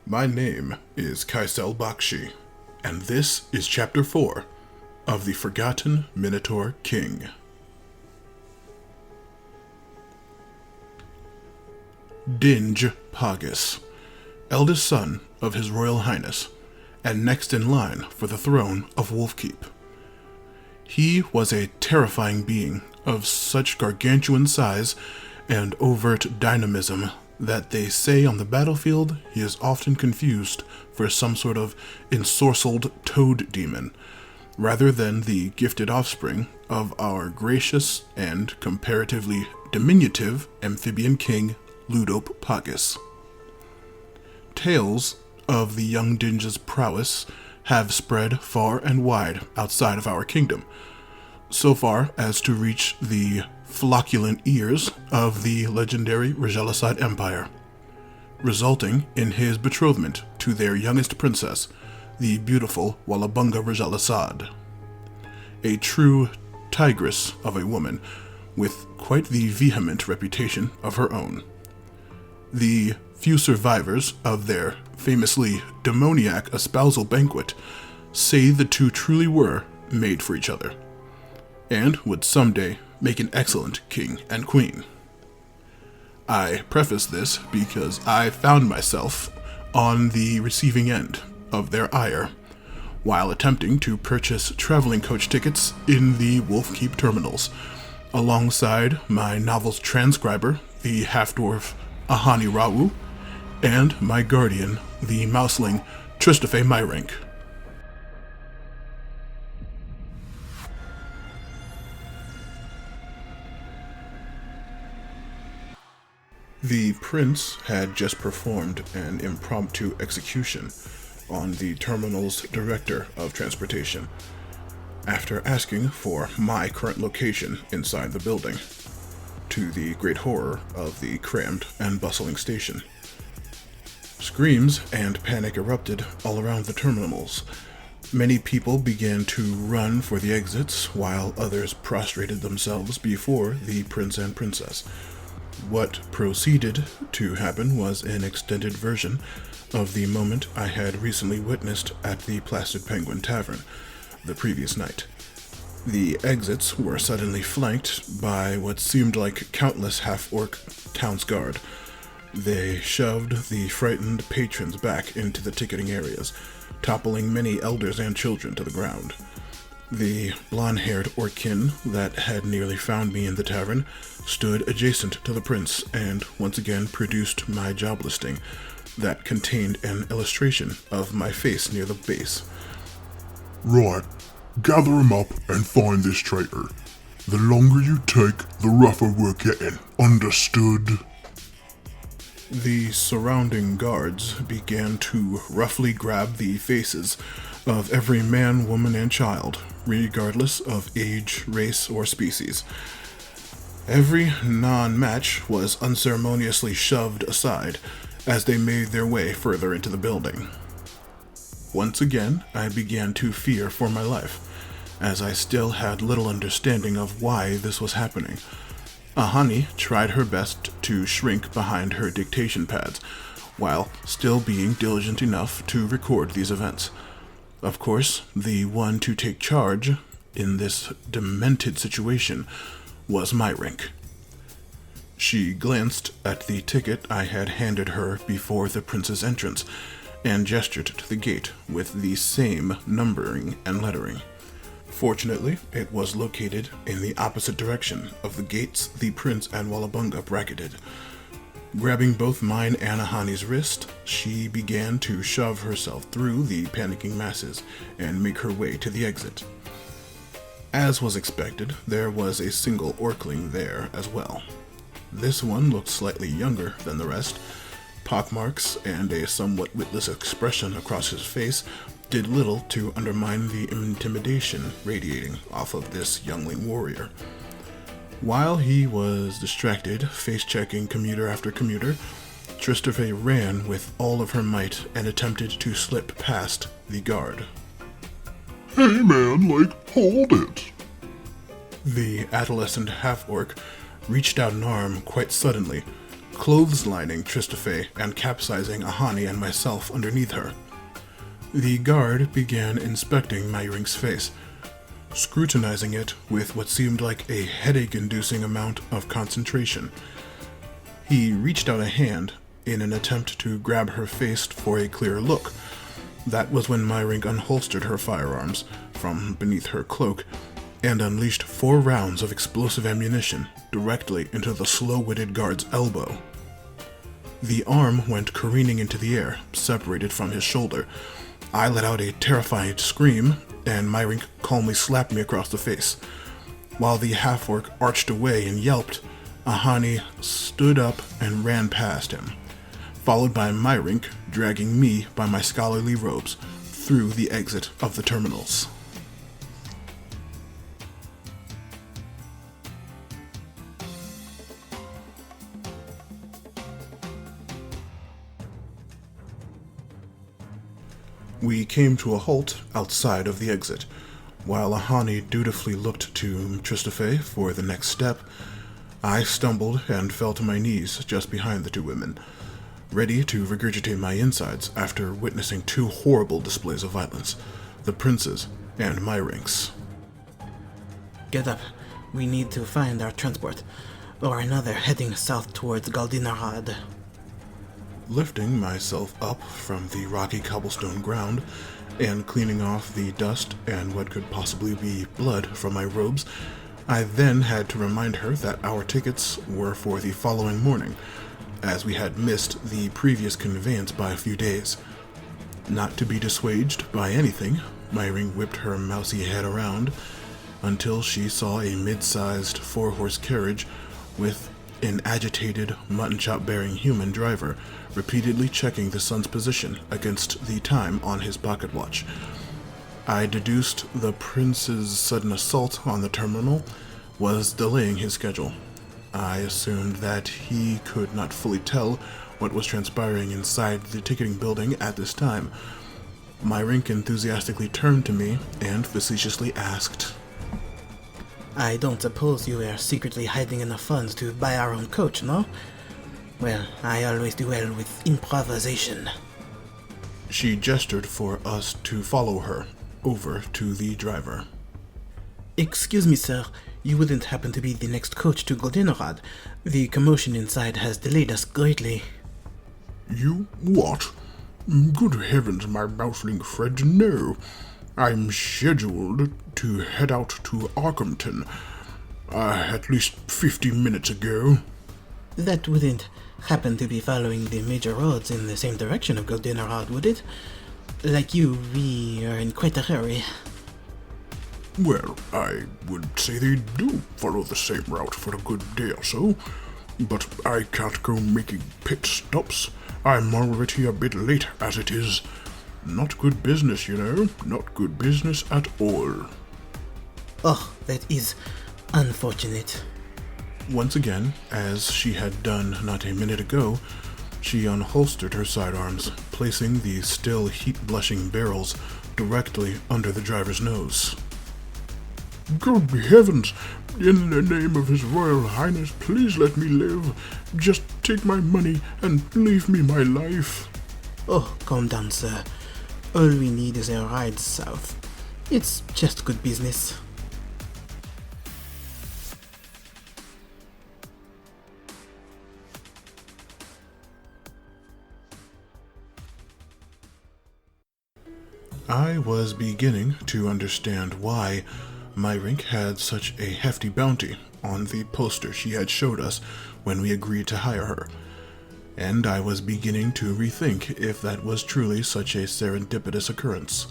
My name is Kycell Bakshi, and this is Chapter 4 of The Forgotten Minotaur King. Dinge Pagus, eldest son of His Royal Highness, and next in line for the throne of Wolfkeep. He was a terrifying being of such gargantuan size and overt dynamism that they say on the battlefield he is often confused for some sort of ensorcelled toad demon, rather than the gifted offspring of our gracious and comparatively diminutive amphibian king Ludope Pagus. Tales of the young Dinge's prowess have spread far and wide outside of our kingdom, so far as to reach the flocculent ears of the legendary Regelicide Empire, resulting in his betrothment to their youngest princess, the beautiful Wallabunga Regelicide, a true tigress of a woman with quite the vehement reputation of her own. The few survivors of their famously demoniac espousal banquet say the two truly were made for each other, and would someday make an excellent king and queen. I preface this because I found myself on the receiving end of their ire while attempting to purchase traveling coach tickets in the Wolfkeep terminals, alongside my novel's transcriber, the half-dwarf Ahani Rawu, and my guardian, the mouseling Tristofe Myrink. The prince had just performed an impromptu execution on the terminal's director of transportation, after asking for my current location inside the building, to the great horror of the crammed and bustling station. Screams and panic erupted all around the terminals. Many people began to run for the exits, while others prostrated themselves before the prince and princess. What proceeded to happen was an extended version of the moment I had recently witnessed at the Placid Penguin Tavern the previous night. The exits were suddenly flanked by what seemed like countless half-orc town's guard. They shoved the frightened patrons back into the ticketing areas, toppling many elders and children to the ground. The blonde-haired orkin that had nearly found me in the tavern stood adjacent to the prince and once again produced my job listing that contained an illustration of my face near the base. Right. Gather him up and find this traitor. The longer you take, the rougher we're getting. Understood? The surrounding guards began to roughly grab the faces of every man, woman, and child, regardless of age, race, or species. Every non-match was unceremoniously shoved aside as they made their way further into the building. Once again, I began to fear for my life, as I still had little understanding of why this was happening. Ahani tried her best to shrink behind her dictation pads, while still being diligent enough to record these events. Of course, the one to take charge in this demented situation was Myrink. She glanced at the ticket I had handed her before the prince's entrance, and gestured to the gate with the same numbering and lettering. Fortunately, it was located in the opposite direction of the gates the prince and Wallabunga bracketed. Grabbing both mine and Ahani's wrist, she began to shove herself through the panicking masses and make her way to the exit. As was expected, there was a single orkling there as well. This one looked slightly younger than the rest. Pockmarks and a somewhat witless expression across his face did little to undermine the intimidation radiating off of this youngling warrior. While he was distracted, face-checking commuter after commuter, Tristofe ran with all of her might and attempted to slip past the guard. Hey man, hold it. The adolescent half-orc reached out an arm quite suddenly, clotheslining Tristafe and capsizing Ahani and myself underneath her. The guard began inspecting Myrink's face, scrutinizing it with what seemed like a headache-inducing amount of concentration. He reached out a hand in an attempt to grab her face for a clear look. That was when Myrink unholstered her firearms from beneath her cloak and unleashed 4 rounds of explosive ammunition directly into the slow-witted guard's elbow. The arm went careening into the air, separated from his shoulder. I let out a terrified scream, and Myrink calmly slapped me across the face. While the half-orc arched away and yelped, Ahani stood up and ran past him, followed by Myrink dragging me by my scholarly robes through the exit of the terminals. We came to a halt outside of the exit. While Ahani dutifully looked to Tristafe for the next step, I stumbled and fell to my knees just behind the 2 women, ready to regurgitate my insides after witnessing 2 horrible displays of violence, the prince's and Myrink's. Get up. We need to find our transport, or another heading south towards Galdinarad. Lifting myself up from the rocky cobblestone ground and cleaning off the dust and what could possibly be blood from my robes, I then had to remind her that our tickets were for the following morning, as we had missed the previous conveyance by a few days. Not to be dissuaded by anything, Myrink whipped her mousy head around until she saw a mid-sized 4-horse carriage with an agitated, mutton-chop-bearing human driver repeatedly checking the sun's position against the time on his pocket watch. I deduced the prince's sudden assault on the terminal was delaying his schedule. I assumed that he could not fully tell what was transpiring inside the ticketing building at this time. Myrink enthusiastically turned to me and facetiously asked, I don't suppose you were secretly hiding enough funds to buy our own coach, no? Well, I always do well with improvisation. She gestured for us to follow her over to the driver. Excuse me, sir. You wouldn't happen to be the next coach to Galdinarad. The commotion inside has delayed us greatly. You what? Good heavens, my mouseling friend, no. I'm scheduled to head out to Arkhamton, at least 50 minutes ago. That wouldn't happen to be following the major roads in the same direction of Galdinarad, would it? Like you, we are in quite a hurry. Well, I would say they do follow the same route for a good day or so, but I can't go making pit stops. I'm already a bit late as it is. Not good business, you know. Not good business at all. Oh, that is unfortunate. Once again, as she had done not a minute ago, she unholstered her sidearms, placing the still heat-blushing barrels directly under the driver's nose. Good heavens! In the name of His Royal Highness, please let me live. Just take my money and leave me my life. Oh, calm down, sir. All we need is a ride south. It's just good business. I was beginning to understand why Myrink had such a hefty bounty on the poster she had showed us when we agreed to hire her, and I was beginning to rethink if that was truly such a serendipitous occurrence.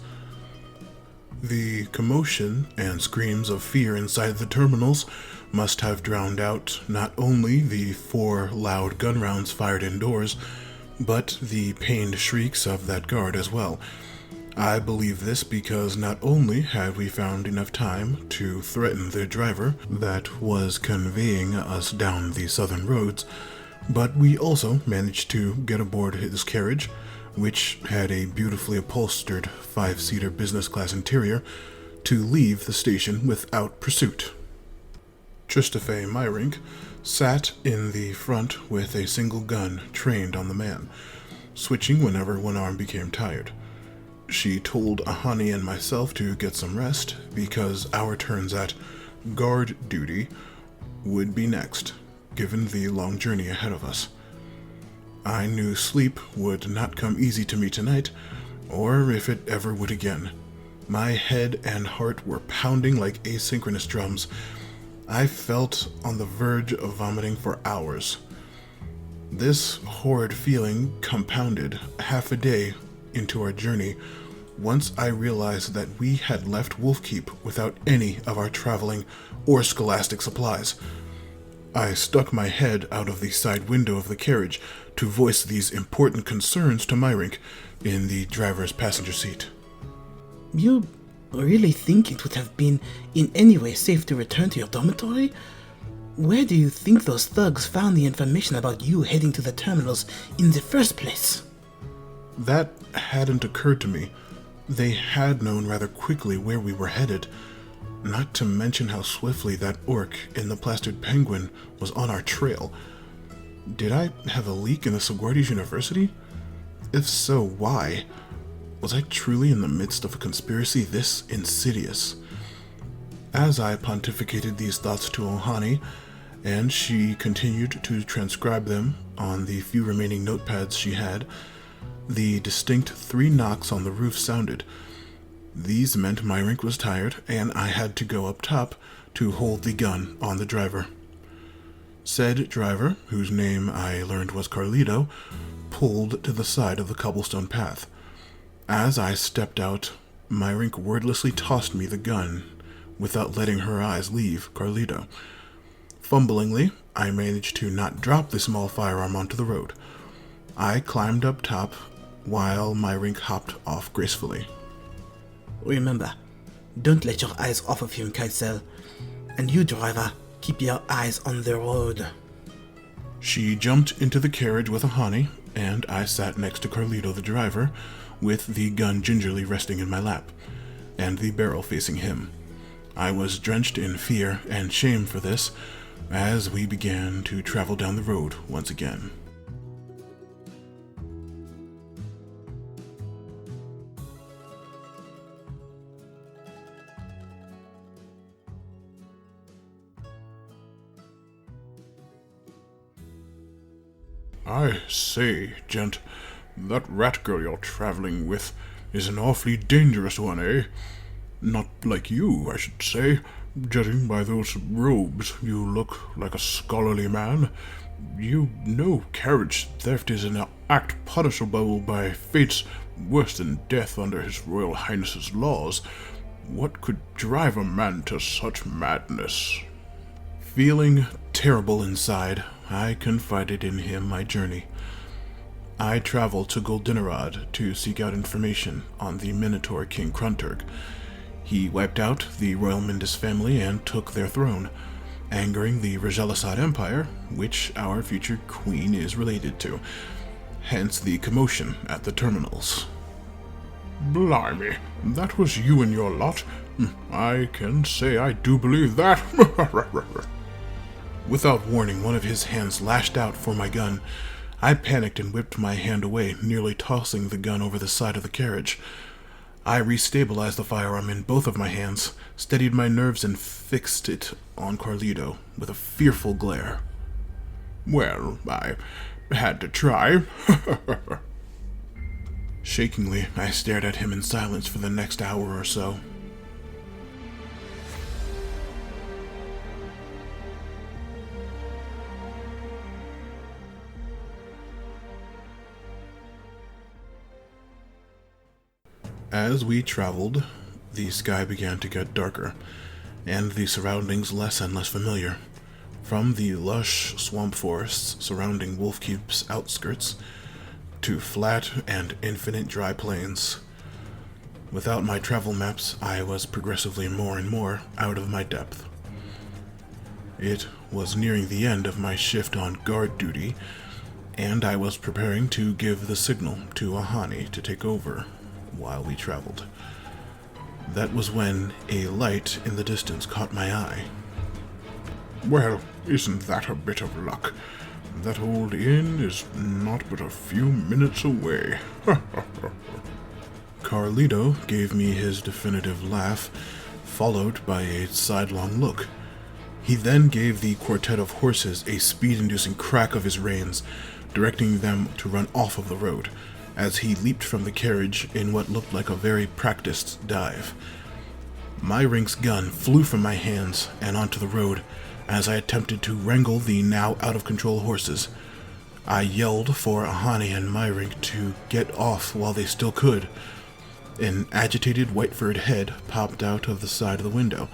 The commotion and screams of fear inside the terminals must have drowned out not only the 4 loud gun rounds fired indoors, but the pained shrieks of that guard as well. I believe this because not only had we found enough time to threaten the driver that was conveying us down the southern roads, but we also managed to get aboard his carriage, which had a beautifully upholstered 5-seater business class interior, to leave the station without pursuit. Tristafe Myrink sat in the front with a single gun trained on the man, switching whenever one arm became tired. She told Ahani and myself to get some rest because our turns at guard duty would be next, given the long journey ahead of us. I knew sleep would not come easy to me tonight, or if it ever would again. My head and heart were pounding like asynchronous drums. I felt on the verge of vomiting for hours. This horrid feeling compounded half a day into our journey once I realized that we had left Wolfkeep without any of our traveling or scholastic supplies. I stuck my head out of the side window of the carriage to voice these important concerns to Myrink in the driver's passenger seat. You really think it would have been in any way safe to return to your dormitory? Where do you think those thugs found the information about you heading to the terminals in the first place? That hadn't occurred to me. They had known rather quickly where we were headed, not to mention how swiftly that orc in the plastered penguin was on our trail. Did I have a leak in the Segwardi's University? If so, why? Was I truly in the midst of a conspiracy this insidious? As I pontificated these thoughts to Ohani, and she continued to transcribe them on the few remaining notepads she had, the distinct 3 knocks on the roof sounded. These meant Myrink was tired, and I had to go up top to hold the gun on the driver. Said driver, whose name I learned was Carlito, pulled to the side of the cobblestone path. As I stepped out, Myrink wordlessly tossed me the gun without letting her eyes leave Carlito. Fumblingly, I managed to not drop the small firearm onto the road. I climbed up top while Myrink hopped off gracefully. Remember, don't let your eyes off of him, Kycell. And you, driver, keep your eyes on the road. She jumped into the carriage with Ahani, and I sat next to Carlito the driver, with the gun gingerly resting in my lap, and the barrel facing him. I was drenched in fear and shame for this, as we began to travel down the road once again. I say, gent, that rat girl you're traveling with is an awfully dangerous one, eh? Not like you, I should say. Judging by those robes, you look like a scholarly man. You know carriage theft is an act punishable by fates worse than death under His Royal Highness's laws. What could drive a man to such madness? Feeling terrible inside, I confided in him my journey. I traveled to Goldinerod to seek out information on the Minotaur King Krunturg. He wiped out the Royal Mindus family and took their throne, angering the Regelisad Empire, which our future queen is related to, hence the commotion at the terminals. Blimey, that was you and your lot. I can say I do believe that. Without warning, one of his hands lashed out for my gun. I panicked and whipped my hand away, nearly tossing the gun over the side of the carriage. I restabilized the firearm in both of my hands, steadied my nerves, and fixed it on Carlito with a fearful glare. Well, I had to try. Shakingly, I stared at him in silence for the next hour or so. As we traveled, the sky began to get darker, and the surroundings less and less familiar. From the lush swamp forests surrounding Wolfkeep's outskirts, to flat and infinite dry plains. Without my travel maps, I was progressively more and more out of my depth. It was nearing the end of my shift on guard duty, and I was preparing to give the signal to Ahani to take over while we traveled. That was when a light in the distance caught my eye. Well, isn't that a bit of luck? That old inn is not but a few minutes away. Carlito gave me his definitive laugh, followed by a sidelong look. He then gave the quartet of horses a speed-inducing crack of his reins, directing them to run off of the road, as he leaped from the carriage in what looked like a very practiced dive. Myrink's gun flew from my hands and onto the road as I attempted to wrangle the now out-of-control horses. I yelled for Ahani and Myrink to get off while they still could. An agitated white-furred head popped out of the side of the window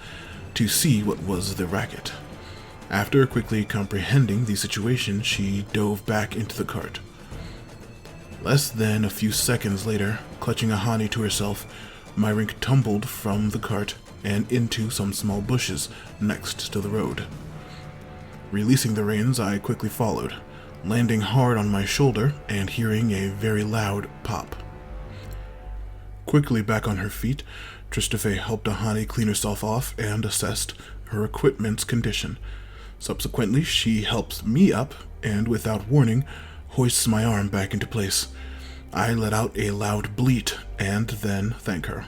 to see what was the racket. After quickly comprehending the situation, she dove back into the cart. Less than a few seconds later, clutching Ahani to herself, Myrink tumbled from the cart and into some small bushes next to the road. Releasing the reins, I quickly followed, landing hard on my shoulder and hearing a very loud pop. Quickly back on her feet, Tristafe helped Ahani clean herself off and assessed her equipment's condition. Subsequently, she helps me up and, without warning, hoists my arm back into place. I let out a loud bleat and then thank her.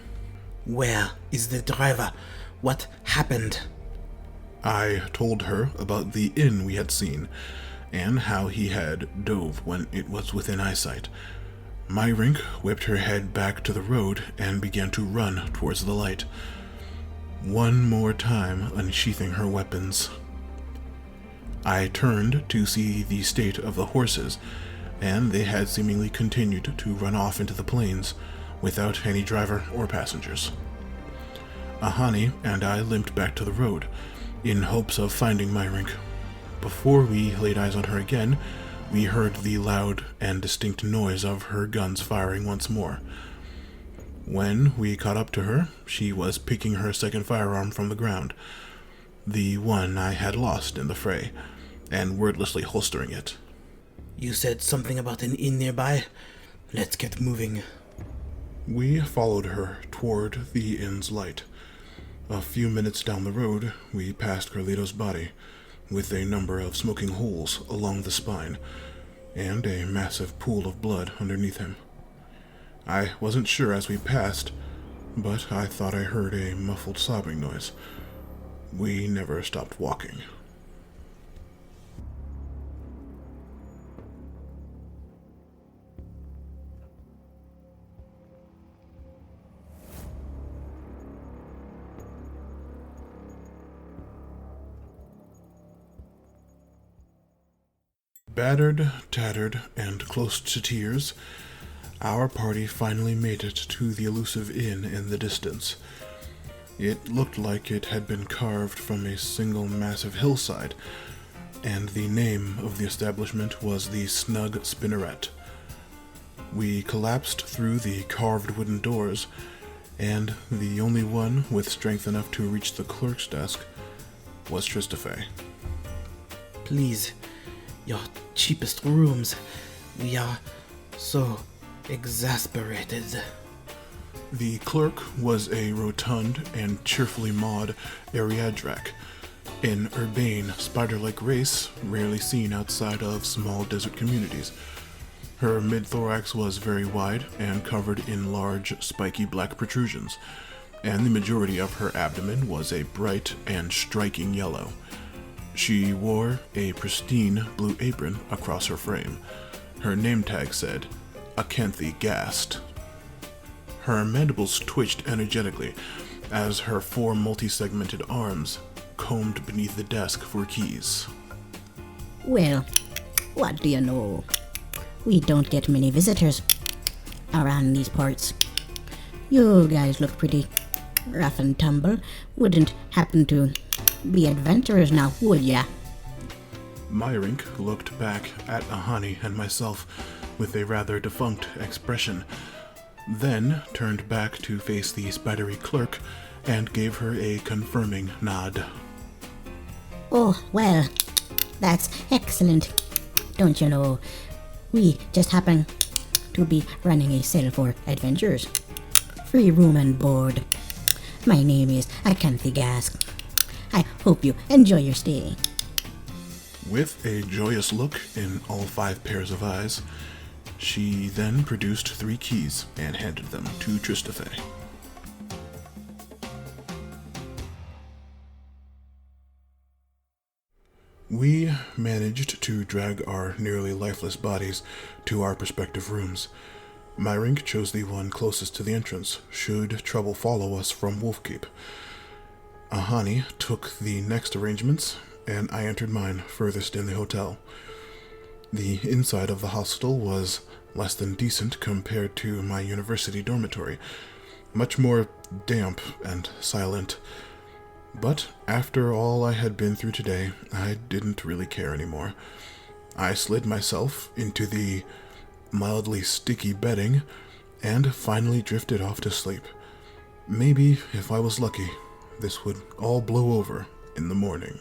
Where is the driver? What happened? I told her about the inn we had seen and how he had dove when it was within eyesight. Myrink whipped her head back to the road and began to run towards the light, one more time unsheathing her weapons. I turned to see the state of the horses, and they had seemingly continued to run off into the plains without any driver or passengers. Ahani and I limped back to the road in hopes of finding Myrink. Before we laid eyes on her again, we heard the loud and distinct noise of her guns firing once more. When we caught up to her, she was picking her second firearm from the ground, the one I had lost in the fray, and wordlessly holstering it. You said something about an inn nearby. Let's get moving. We followed her toward the inn's light. A few minutes down the road, we passed Carlito's body, with a number of smoking holes along the spine, and a massive pool of blood underneath him. I wasn't sure as we passed, but I thought I heard a muffled sobbing noise. We never stopped walking. Battered, tattered, and close to tears, our party finally made it to the elusive inn in the distance. It looked like it had been carved from a single massive hillside, and the name of the establishment was the Snug Spinneret. We collapsed through the carved wooden doors, and the only one with strength enough to reach the clerk's desk was Tristafe. Please, your cheapest rooms. We are so exasperated. The clerk was a rotund and cheerfully maud Ariadrak, an urbane, spider-like race rarely seen outside of small desert communities. Her mid-thorax was very wide and covered in large, spiky black protrusions, and the majority of her abdomen was a bright and striking yellow. She wore a pristine blue apron across her frame. Her name tag said, "Acanthe Gast." Her mandibles twitched energetically as her four multi-segmented arms combed beneath the desk for keys. Well, what do you know? We don't get many visitors around these parts. You guys look pretty rough and tumble. Wouldn't happen to be adventurers now, would ya? Myrink looked back at Ahani and myself with a rather defunct expression, then turned back to face the spidery clerk and gave her a confirming nod. Oh, well, that's excellent. Don't you know, we just happen to be running a sale for adventurers. Free room and board. My name is Acanthe Gask. I hope you enjoy your stay. With a joyous look in all 5 pairs of eyes, she then produced 3 keys and handed them to Tristafay. We managed to drag our nearly lifeless bodies to our respective rooms. Myrink chose the one closest to the entrance, should trouble follow us from Wolfkeep. Ahani took the next arrangements, and I entered mine furthest in the hotel. The inside of the hostel was less than decent compared to my university dormitory, much more damp and silent. But after all I had been through today, I didn't really care anymore. I slid myself into the mildly sticky bedding and finally drifted off to sleep. Maybe, if I was lucky, this would all blow over in the morning.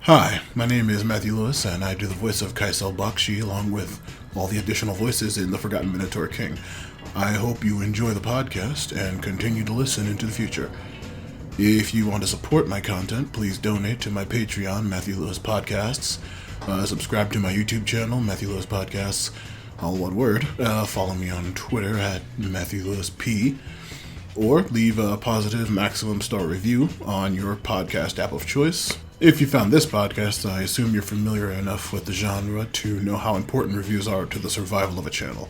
Hi, my name is Matthew Lewis, and I do the voice of Kycell Bakshi, along with all the additional voices in The Forgotten Minotaur King. I hope you enjoy the podcast and continue to listen into the future. If you want to support my content, please donate to my Patreon, Matthew Lewis Podcasts. Subscribe to my YouTube channel, Matthew Lewis Podcasts, all one word. Follow me on Twitter at Matthew Lewis P. Or leave a positive maximum star review on your podcast app of choice. If you found this podcast, I assume you're familiar enough with the genre to know how important reviews are to the survival of a channel.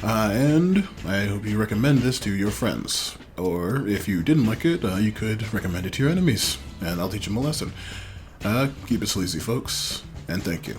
And I hope you recommend this to your friends. Or if you didn't like it, you could recommend it to your enemies, and I'll teach them a lesson. Keep it sleazy, folks, and thank you.